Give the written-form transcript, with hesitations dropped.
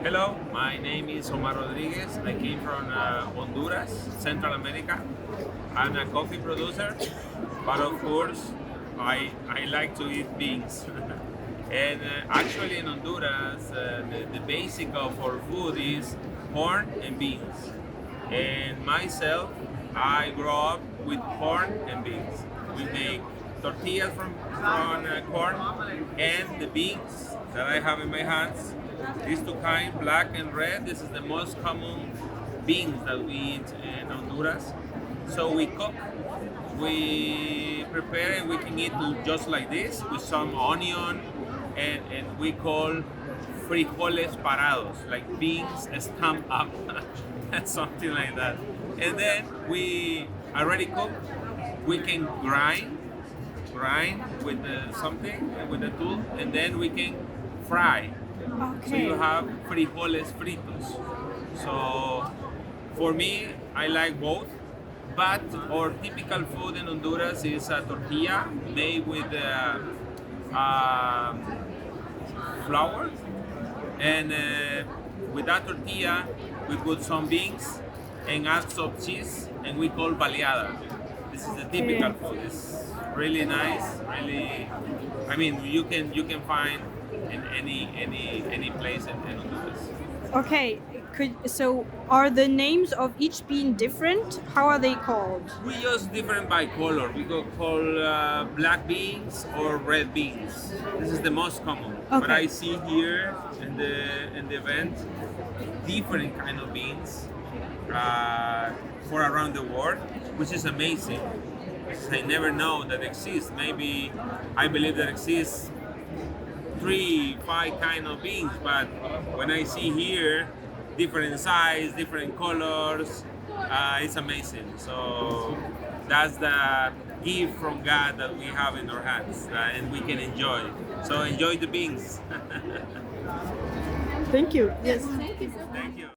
Hello, my name is Omar Rodriguez. I came from Honduras, Central America. I'm a coffee producer, but of course, I like to eat beans. And actually, in Honduras, the basic of our food is corn and beans. And myself, I grew up with corn and beans. We make tortillas from corn and the beans that I have in my hands. These two kinds, black and red, this is the most common beans that we eat in Honduras. So we cook, we prepare, and we can eat just like this with some onion, and we call frijoles parados, like beans stamped up, something like that. And then we already cooked, we can grind with something, with a tool, and then we can fry. So you Okay. have frijoles fritos. So for me, I like both. But our typical food in Honduras is a tortilla made with um, flour, and with that tortilla, we put some beans and add some cheese, and we call baleadas. This is the typical Okay. food. It's really nice. Really, I mean, you can find in any place in Honduras. Okay. So are the names of each bean different? How are they called? We use different by color. We go call black beans or red beans. This is the most common. But Okay. I see here in the event different kind of beans for around the world, which is amazing. I never know that exists. Maybe I believe that exists three, five kind of beans, but when I see here different size, different colors, it's amazing. So that's the gift from God that we have in our hands, and we can enjoy. So enjoy the beans. Thank you. Yes. Thank you.